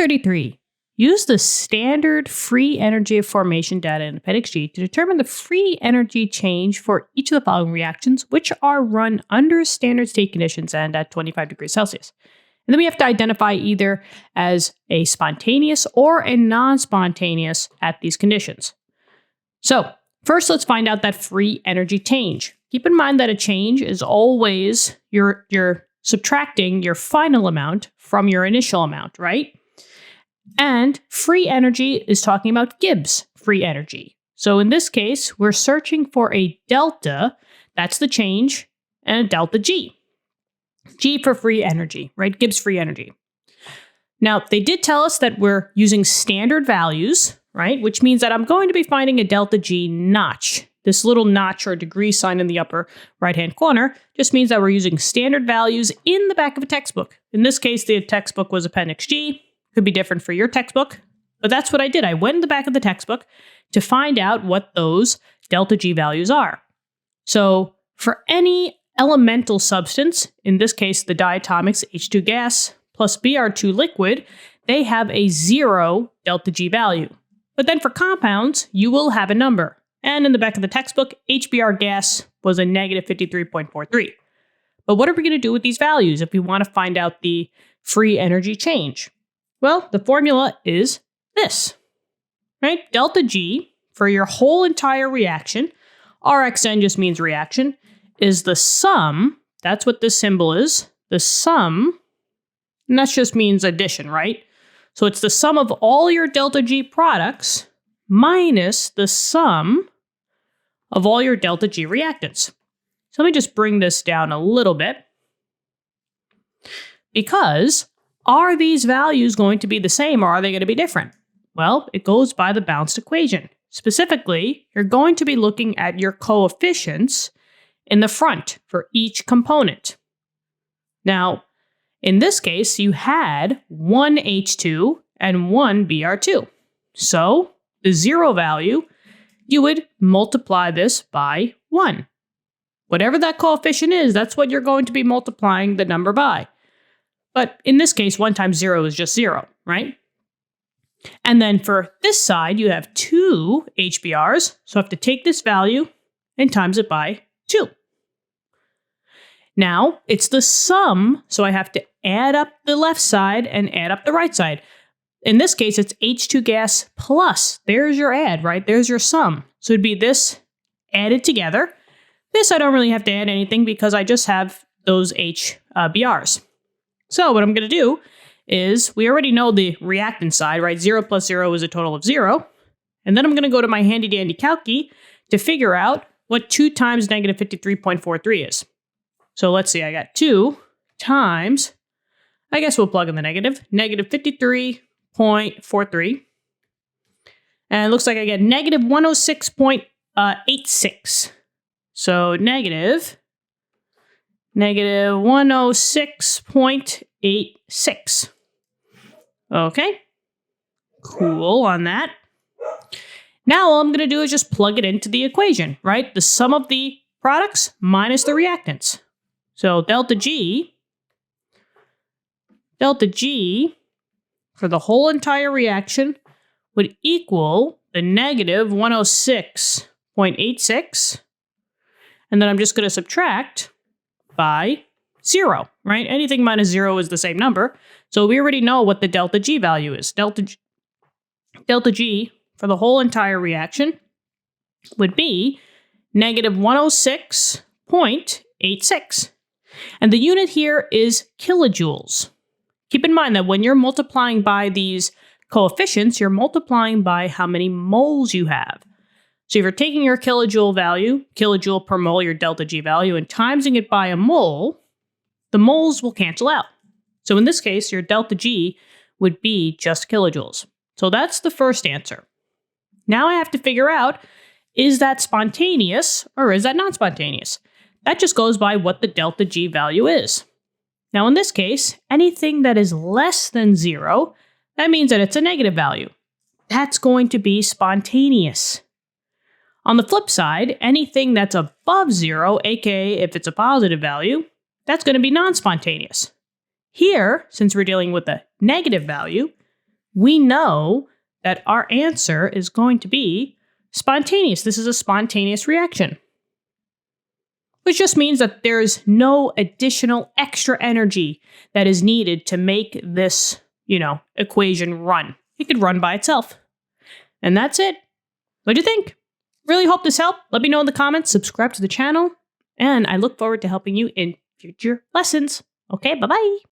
33. Use the standard free energy of formation data in Appendix G to determine the free energy change for each of the following reactions, which are run under standard state conditions and at 25 degrees Celsius. And then we have to identify either as a spontaneous or a non-spontaneous at these conditions. So first, let's find out that free energy change. Keep in mind that a change is always you're subtracting your final amount from your initial amount, right? And free energy is talking about Gibbs free energy. So in this case, we're searching for a delta, that's the change, and a delta G. G for free energy, right? Gibbs free energy. Now, they did tell us that we're using standard values, right? Which means that I'm going to be finding a delta G notch. This little notch or degree sign in the upper right-hand corner just means that we're using standard values in the back of a textbook. In this case, the textbook was Appendix G. Could be different for your textbook, but that's what I did. I went in the back of the textbook to find out what those delta G values are. So for any elemental substance, in this case, the diatomics H2 gas plus Br2 liquid, they have a 0 delta G value. But then for compounds, you will have a number. And in the back of the textbook, HBr gas was a negative 53.43. But what are we going to do with these values if we want to find out the free energy change? Well, the formula is this, right? Delta G for your whole entire reaction, RxN just means reaction, is the sum, that's what this symbol is, the sum, and that just means addition, right? So it's the sum of all your delta G products minus the sum of all your delta G reactants. So let me just bring this down a little bit, because are these values going to be the same or are they going to be different? Well, it goes by the balanced equation. Specifically, you're going to be looking at your coefficients in the front for each component. Now, in this case, you had one H2 and one Br2. So the 0 value, you would multiply this by 1. Whatever that coefficient is, that's what you're going to be multiplying the number by. But in this case, 1 times 0 is just 0, right? And then for this side, you have 2 HBRs. So I have to take this value and times it by 2. Now, it's the sum, so I have to add up the left side and add up the right side. In this case, it's H2 gas plus. There's your add, right? There's your sum. So it'd be this added together. This I don't really have to add anything because I just have those HBRs. So what I'm going to do is, we already know the reactant side, right? 0 plus 0 is a total of 0. And then I'm going to go to my handy-dandy calci to figure out what 2 times negative 53.43 is. So let's see, I got 2 times, I guess we'll plug in the negative 53.43. And it looks like I get negative 106.86. So negative 106.86. Okay, cool on that. Now all I'm going to do is just plug it into the equation, right? The sum of the products minus the reactants. So delta G for the whole entire reaction would equal the negative 106.86. And then I'm just going to subtract by 0, right? Anything minus 0 is the same number. So we already know what the delta G value is. Delta G for the whole entire reaction would be negative 106.86. And the unit here is kilojoules. Keep in mind that when you're multiplying by these coefficients, you're multiplying by how many moles you have. So if you're taking your kilojoule value, kilojoule per mole, your delta G value, and timesing it by a mole, the moles will cancel out. So in this case, your delta G would be just kilojoules. So that's the first answer. Now I have to figure out, is that spontaneous or is that non-spontaneous? That just goes by what the delta G value is. Now in this case, anything that is less than 0, that means that it's a negative value. That's going to be spontaneous. On the flip side, anything that's above 0, aka if it's a positive value, that's going to be non-spontaneous. Here, since we're dealing with a negative value, we know that our answer is going to be spontaneous. This is a spontaneous reaction, which just means that there's no additional extra energy that is needed to make this, equation run. It could run by itself. And that's it. What do you think? Really hope this helped. Let me know in the comments, subscribe to the channel, and I look forward to helping you in future lessons. Okay, bye-bye.